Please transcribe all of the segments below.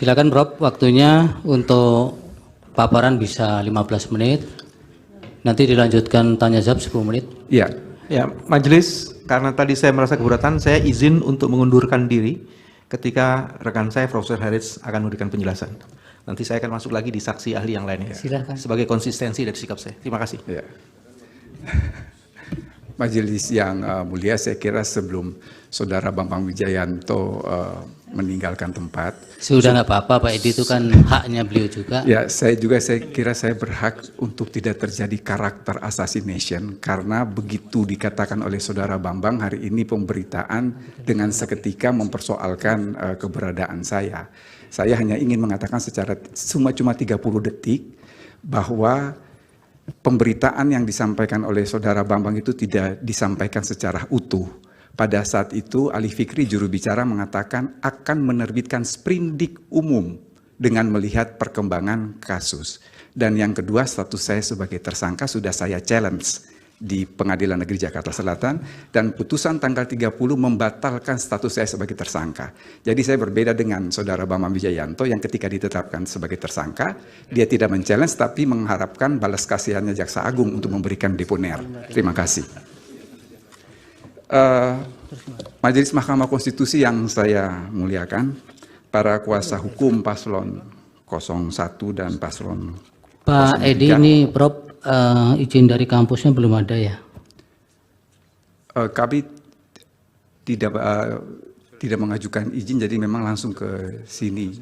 Silakan Prof, waktunya untuk paparan bisa 15 menit. Nanti dilanjutkan tanya jawab 10 menit. Ya, majelis, karena tadi saya merasa keberatan, saya izin untuk mengundurkan diri ketika rekan saya Profesor Haritz akan memberikan penjelasan. Nanti saya akan masuk lagi di saksi ahli yang lainnya. Silakan. Sebagai konsistensi dari sikap saya. Terima kasih. Ya. Majelis yang mulia, saya kira sebelum Saudara Bambang Wijayanto meninggalkan tempat. Sudah nggak apa-apa Pak Edi, itu kan haknya beliau juga. Ya, saya kira saya berhak untuk tidak terjadi karakter assassination karena begitu dikatakan oleh Saudara Bambang hari ini pemberitaan dengan seketika mempersoalkan keberadaan saya. Saya hanya ingin mengatakan secara cuma 30 detik bahwa pemberitaan yang disampaikan oleh Saudara Bambang itu tidak disampaikan secara utuh. Pada saat itu Ali Fikri juru bicara mengatakan akan menerbitkan sprindik umum dengan melihat perkembangan kasus. Dan yang kedua, status saya sebagai tersangka sudah saya challenge di Pengadilan Negeri Jakarta Selatan dan putusan tanggal 30 membatalkan status saya sebagai tersangka. Jadi saya berbeda dengan Saudara Bambang Wijayanto yang ketika ditetapkan sebagai tersangka, dia tidak men-challenge tapi mengharapkan balas kasihannya Jaksa Agung untuk memberikan deponer. Terima kasih. Majelis Mahkamah Konstitusi yang saya muliakan, para kuasa hukum paslon 01 dan paslon 03. Pak Edi, ini Prof, izin dari kampusnya belum ada ya? Kami tidak mengajukan izin, jadi memang langsung ke sini.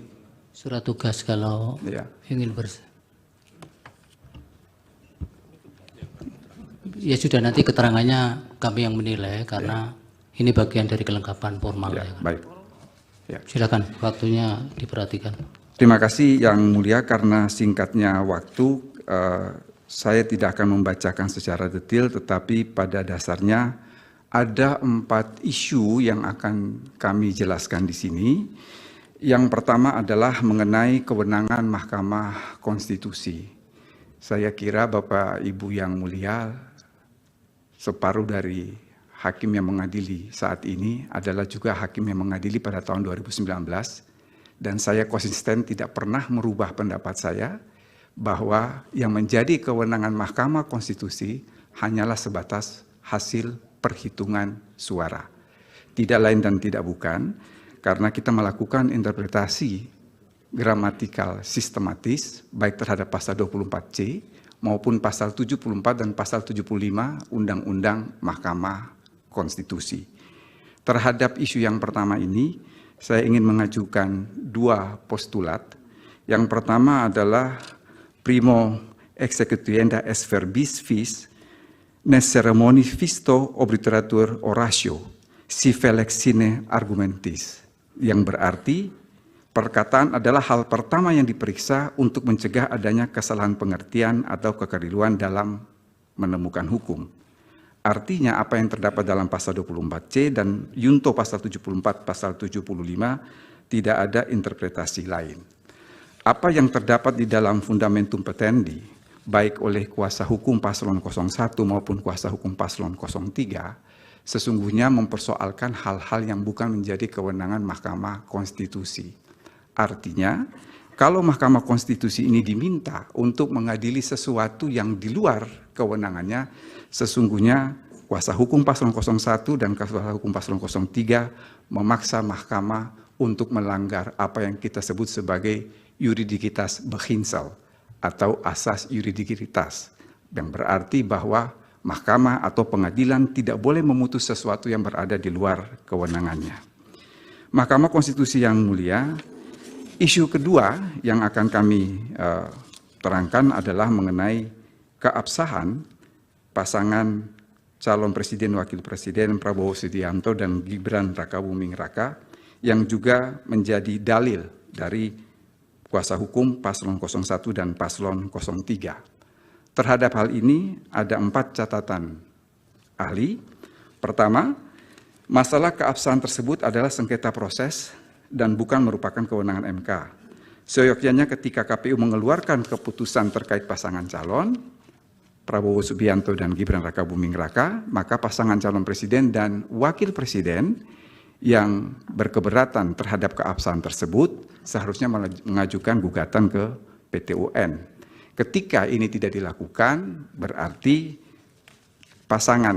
Surat tugas kalau Ya. ingin ya sudah, nanti keterangannya kami yang menilai karena ini bagian dari kelengkapan formal. Ya, ya. baik. Ya. Silakan, waktunya diperhatikan. Terima kasih Yang Mulia, karena singkatnya waktu, saya tidak akan membacakan secara detail, tetapi pada dasarnya ada 4 isu yang akan kami jelaskan di sini. Yang pertama adalah mengenai kewenangan Mahkamah Konstitusi. Saya kira Bapak Ibu yang mulia, separuh dari hakim yang mengadili saat ini adalah juga hakim yang mengadili pada tahun 2019, dan saya konsisten tidak pernah merubah pendapat saya bahwa yang menjadi kewenangan Mahkamah Konstitusi hanyalah sebatas hasil perhitungan suara. Tidak lain dan tidak bukan, karena kita melakukan interpretasi gramatikal sistematis baik terhadap pasal 24C maupun pasal 74 dan pasal 75 Undang-Undang Mahkamah Konstitusi. Terhadap isu yang pertama ini, saya ingin mengajukan 2 postulat. Yang pertama adalah primo execuenda est verbis vis ne ceremoni visto obliteratur oratio si felix sine argumentis, yang berarti perkataan adalah hal pertama yang diperiksa untuk mencegah adanya kesalahan pengertian atau kekeliruan dalam menemukan hukum. Artinya apa yang terdapat dalam pasal 24C dan Yunto pasal 74, pasal 75 tidak ada interpretasi lain. Apa yang terdapat di dalam fundamentum petendi, baik oleh kuasa hukum paslon 01 maupun kuasa hukum paslon 03, sesungguhnya mempersoalkan hal-hal yang bukan menjadi kewenangan Mahkamah Konstitusi. Artinya, kalau Mahkamah Konstitusi ini diminta untuk mengadili sesuatu yang di luar kewenangannya, sesungguhnya kuasa hukum paslon 01 dan kuasa hukum paslon 03 memaksa Mahkamah untuk melanggar apa yang kita sebut sebagai juridikitas beginsel atau asas juridikitas, yang berarti bahwa Mahkamah atau pengadilan tidak boleh memutus sesuatu yang berada di luar kewenangannya. Mahkamah Konstitusi yang mulia, isu kedua yang akan kami terangkan adalah mengenai keabsahan pasangan calon presiden wakil presiden Prabowo Subianto dan Gibran Rakabuming Raka yang juga menjadi dalil dari kuasa hukum paslon 01 dan paslon 03. Terhadap hal ini ada 4 catatan ahli. Pertama, masalah keabsahan tersebut adalah sengketa proses dan bukan merupakan kewenangan MK. Seyogyanya ketika KPU mengeluarkan keputusan terkait pasangan calon, Prabowo Subianto dan Gibran Rakabuming Raka, maka pasangan calon presiden dan wakil presiden yang berkeberatan terhadap keabsahan tersebut seharusnya mengajukan gugatan ke PT UN. Ketika ini tidak dilakukan, berarti pasangan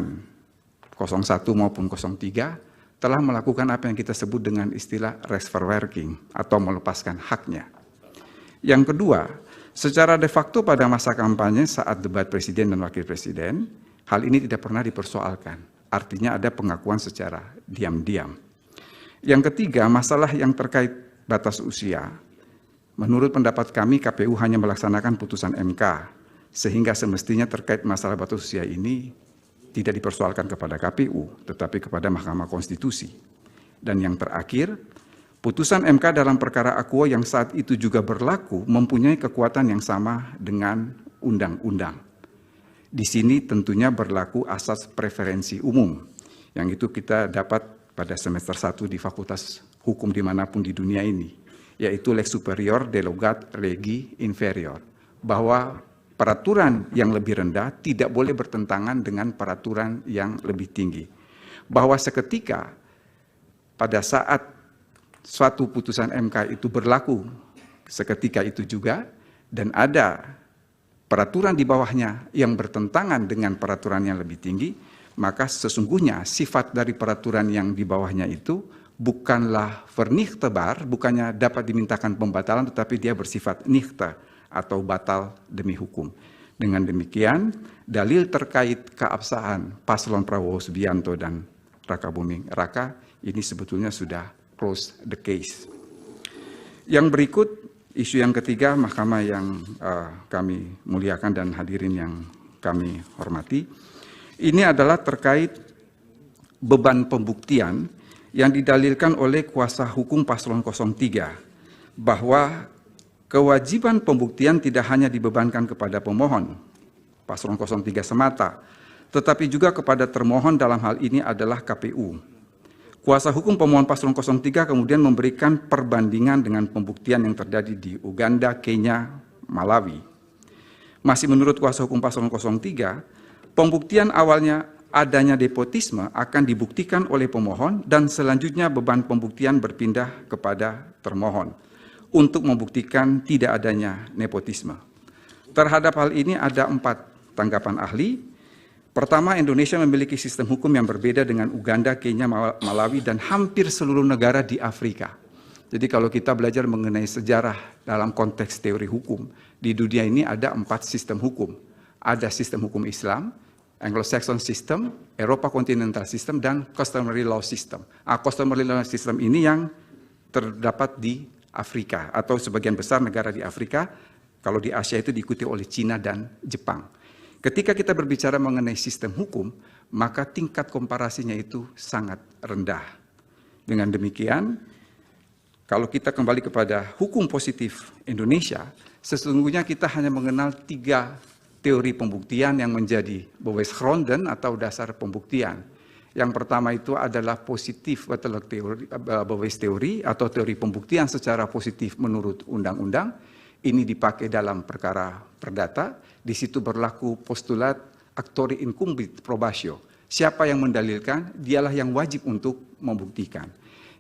01 maupun 03 telah melakukan apa yang kita sebut dengan istilah reverse-working atau melepaskan haknya. Yang kedua, secara de facto pada masa kampanye saat debat presiden dan wakil presiden, hal ini tidak pernah dipersoalkan. Artinya ada pengakuan secara diam-diam. Yang ketiga, masalah yang terkait batas usia. Menurut pendapat kami, KPU hanya melaksanakan putusan MK, sehingga semestinya terkait masalah batas usia ini tidak dipersoalkan kepada KPU, tetapi kepada Mahkamah Konstitusi. Dan yang terakhir, putusan MK dalam perkara Aquo yang saat itu juga berlaku mempunyai kekuatan yang sama dengan undang-undang. Di sini tentunya berlaku asas preferensi umum, yang itu kita dapat pada semester 1 di Fakultas Hukum dimanapun di dunia ini, yaitu lex superior derogat legi inferior, bahwa peraturan yang lebih rendah tidak boleh bertentangan dengan peraturan yang lebih tinggi. Bahwa seketika pada saat suatu putusan MK itu berlaku seketika itu juga, dan ada peraturan di bawahnya yang bertentangan dengan peraturan yang lebih tinggi, maka sesungguhnya sifat dari peraturan yang di bawahnya itu bukanlah vernichtbar, bukannya dapat dimintakan pembatalan, tetapi dia bersifat nichte atau batal demi hukum. Dengan demikian, dalil terkait keabsahan paslon Prabowo Subianto dan Raka Buming Raka ini sebetulnya sudah close the case. Yang berikut, isu yang ketiga, Mahkamah yang kami muliakan dan hadirin yang kami hormati, ini adalah terkait beban pembuktian yang didalilkan oleh kuasa hukum paslon 03, bahwa kewajiban pembuktian tidak hanya dibebankan kepada pemohon, paslon 03 semata, tetapi juga kepada termohon dalam hal ini adalah KPU. Kuasa hukum pemohon paslon 03 kemudian memberikan perbandingan dengan pembuktian yang terjadi di Uganda, Kenya, Malawi. Masih menurut kuasa hukum paslon 03, pembuktian awalnya adanya nepotisme akan dibuktikan oleh pemohon dan selanjutnya beban pembuktian berpindah kepada termohon untuk membuktikan tidak adanya nepotisme. Terhadap hal ini ada 4 tanggapan ahli. Pertama, Indonesia memiliki sistem hukum yang berbeda dengan Uganda, Kenya, Malawi, dan hampir seluruh negara di Afrika. Jadi kalau kita belajar mengenai sejarah dalam konteks teori hukum, di dunia ini ada 4 sistem hukum. Ada sistem hukum Islam, Anglo-Saxon System, Eropa Continental System, dan Customary Law System. Customary Law System ini yang terdapat di Afrika, atau sebagian besar negara di Afrika. Kalau di Asia itu diikuti oleh Cina dan Jepang. Ketika kita berbicara mengenai sistem hukum, maka tingkat komparasinya itu sangat rendah. Dengan demikian, kalau kita kembali kepada hukum positif Indonesia, sesungguhnya kita hanya mengenal 3 teori pembuktian yang menjadi bewijsgronden atau dasar pembuktian. Yang pertama itu adalah positif bewijsteorie atau teori pembuktian secara positif menurut undang-undang. Ini dipakai dalam perkara perdata. Di situ berlaku postulat actori incumbit probatio. Siapa yang mendalilkan, dialah yang wajib untuk membuktikan.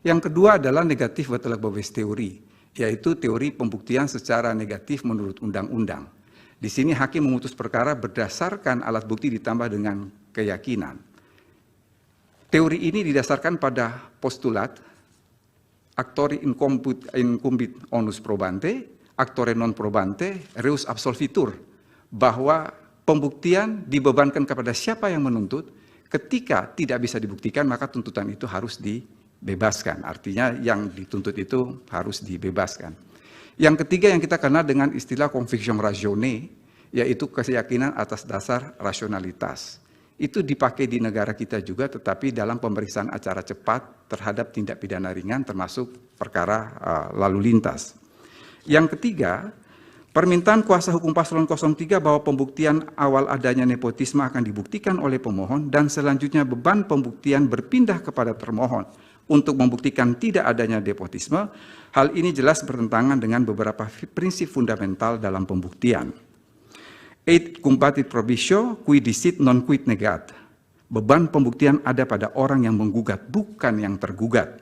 Yang kedua adalah negatif bewijsteorie, yaitu teori pembuktian secara negatif menurut undang-undang. Di sini hakim memutus perkara berdasarkan alat bukti ditambah dengan keyakinan. Teori ini didasarkan pada postulat actori incumbit onus probante, actore non probante, reus absolvitur, bahwa pembuktian dibebankan kepada siapa yang menuntut. Ketika tidak bisa dibuktikan, maka tuntutan itu harus dibebaskan. Artinya yang dituntut itu harus dibebaskan. Yang ketiga yang kita kenal dengan istilah conviction ratione, yaitu keyakinan atas dasar rasionalitas. Itu dipakai di negara kita juga, tetapi dalam pemeriksaan acara cepat terhadap tindak pidana ringan termasuk perkara lalu lintas. Yang ketiga, permintaan kuasa hukum paslon 03 bahwa pembuktian awal adanya nepotisme akan dibuktikan oleh pemohon dan selanjutnya beban pembuktian berpindah kepada termohon untuk membuktikan tidak adanya nepotisme. Hal ini jelas bertentangan dengan beberapa prinsip fundamental dalam pembuktian. Et combatit probitio qui dicit non quid negat, Beban pembuktian ada pada orang yang menggugat, bukan yang tergugat.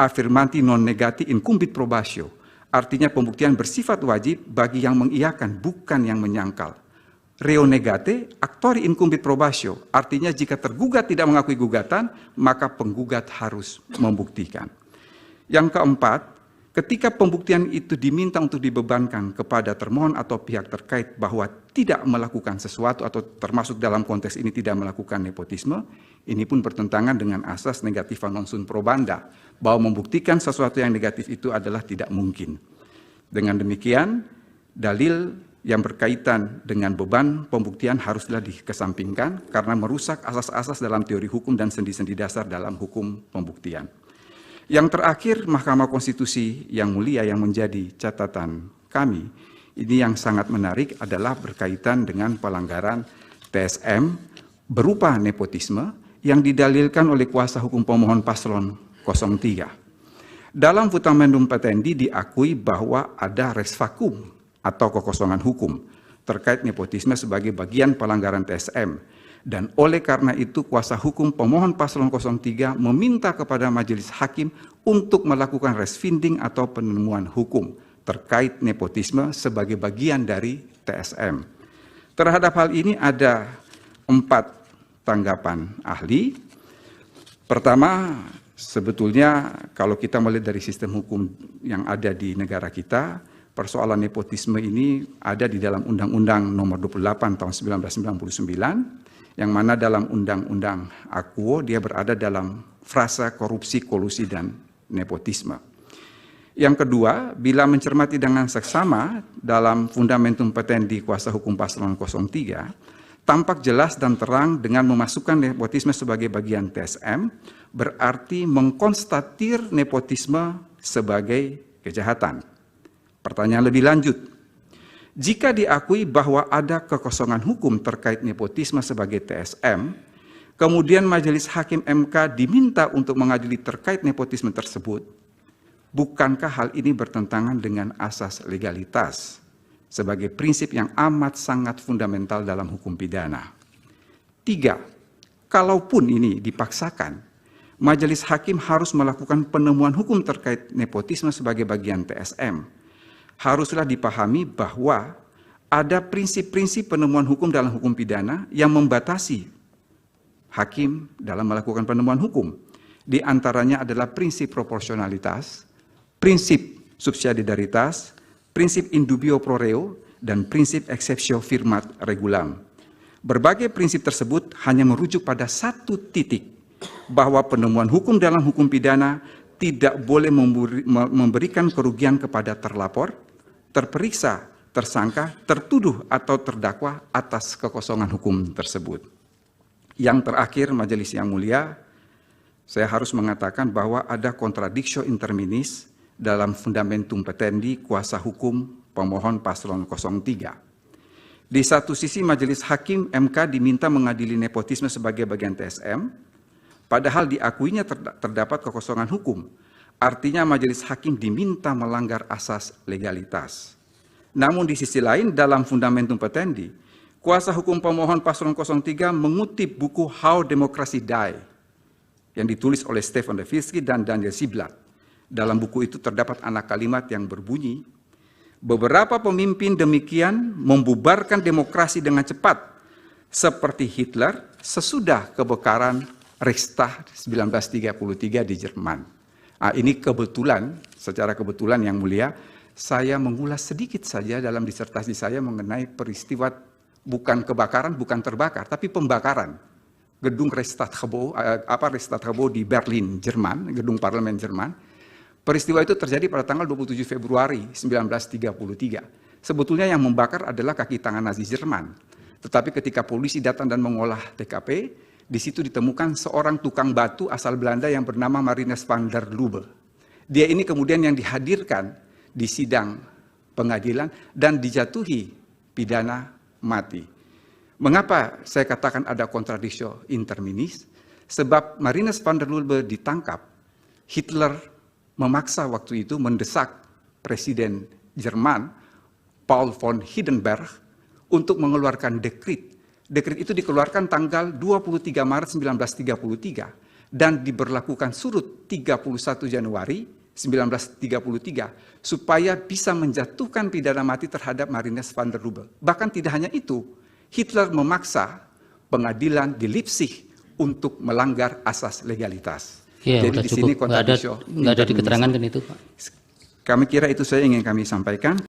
Affirmandi non negati incumbit probatio, artinya pembuktian bersifat wajib bagi yang mengiyakan, bukan yang menyangkal. Reo negate, actori incumbit probatio, artinya jika tergugat tidak mengakui gugatan, maka penggugat harus membuktikan. Yang keempat, ketika pembuktian itu diminta untuk dibebankan kepada termohon atau pihak terkait bahwa tidak melakukan sesuatu atau termasuk dalam konteks ini tidak melakukan nepotisme, ini pun bertentangan dengan asas negativa non sunt probanda, bahwa membuktikan sesuatu yang negatif itu adalah tidak mungkin. Dengan demikian, dalil yang berkaitan dengan beban pembuktian haruslah dikesampingkan karena merusak asas-asas dalam teori hukum dan sendi-sendi dasar dalam hukum pembuktian. Yang terakhir, Mahkamah Konstitusi yang mulia yang menjadi catatan kami, ini yang sangat menarik adalah berkaitan dengan pelanggaran TSM berupa nepotisme yang didalilkan oleh kuasa hukum pemohon paslon 03. Dalam Fundamentum Petendi diakui bahwa ada res vacuum atau kekosongan hukum terkait nepotisme sebagai bagian pelanggaran TSM. Dan oleh karena itu kuasa hukum pemohon paslon 03 meminta kepada majelis hakim untuk melakukan resfinding atau penemuan hukum terkait nepotisme sebagai bagian dari TSM. Terhadap hal ini ada 4 tanggapan ahli. Pertama, sebetulnya kalau kita melihat dari sistem hukum yang ada di negara kita, persoalan nepotisme ini ada di dalam Undang-Undang Nomor 28 Tahun 1999, yang mana dalam Undang-Undang Akuo dia berada dalam frasa korupsi, kolusi, dan nepotisme. Yang kedua, bila mencermati dengan seksama dalam Fundamentum Petendi kuasa hukum paslon 03, tampak jelas dan terang dengan memasukkan nepotisme sebagai bagian TSM, berarti mengkonstatir nepotisme sebagai kejahatan. Pertanyaan lebih lanjut, jika diakui bahwa ada kekosongan hukum terkait nepotisme sebagai TSM, kemudian Majelis Hakim MK diminta untuk mengadili terkait nepotisme tersebut, bukankah hal ini bertentangan dengan asas legalitas sebagai prinsip yang amat sangat fundamental dalam hukum pidana? 3, kalaupun ini dipaksakan, Majelis Hakim harus melakukan penemuan hukum terkait nepotisme sebagai bagian TSM. Haruslah dipahami bahwa ada prinsip-prinsip penemuan hukum dalam hukum pidana yang membatasi hakim dalam melakukan penemuan hukum. Di antaranya adalah prinsip proporsionalitas, prinsip subsidiaritas, prinsip in dubio pro reo, dan prinsip exceptio firmat regulam. Berbagai prinsip tersebut hanya merujuk pada satu titik, bahwa penemuan hukum dalam hukum pidana tidak boleh memberikan kerugian kepada terlapor, terperiksa, tersangka, tertuduh, atau terdakwa atas kekosongan hukum tersebut. Yang terakhir, Majelis yang mulia, saya harus mengatakan bahwa ada contradictio interminis dalam Fundamentum Petendi kuasa hukum pemohon paslon 03. Di satu sisi Majelis Hakim MK diminta mengadili nepotisme sebagai bagian TSM, padahal diakuinya terdapat kekosongan hukum. Artinya Majelis Hakim diminta melanggar asas legalitas. Namun di sisi lain dalam Fundamentum Petendi, kuasa hukum pemohon paslon 03 mengutip buku How Democracy Die yang ditulis oleh Stefan Levitsky dan Daniel Ziblatt. Dalam buku itu terdapat anak kalimat yang berbunyi, beberapa pemimpin demikian membubarkan demokrasi dengan cepat, seperti Hitler sesudah kebakaran Reichstag 1933 di Jerman. Ini kebetulan, secara kebetulan yang mulia, saya mengulas sedikit saja dalam disertasi saya mengenai peristiwa bukan kebakaran, bukan terbakar, tapi pembakaran gedung Reichstaggebouw di Berlin, Jerman, gedung parlemen Jerman. Peristiwa itu terjadi pada tanggal 27 Februari 1933. Sebetulnya yang membakar adalah kaki tangan Nazi Jerman. Tetapi ketika polisi datang dan mengolah TKP, di situ ditemukan seorang tukang batu asal Belanda yang bernama Marinus van der Lubbe. Dia ini kemudian yang dihadirkan di sidang pengadilan dan dijatuhi pidana mati. Mengapa saya katakan ada contradictio interminis? Sebab Marinus van der Lubbe ditangkap, Hitler memaksa waktu itu mendesak Presiden Jerman Paul von Hindenburg untuk mengeluarkan dekret Dekret itu dikeluarkan tanggal 23 Maret 1933 dan diberlakukan surut 31 Januari 1933 supaya bisa menjatuhkan pidana mati terhadap Marinus van der Lubbe. Bahkan tidak hanya itu, Hitler memaksa pengadilan di Leipzig untuk melanggar asas legalitas. Ya, Jadi udah di cukup. sini Nggak ada kontradisio diketerangan kan itu, Pak. Kami kira itu saya ingin kami sampaikan.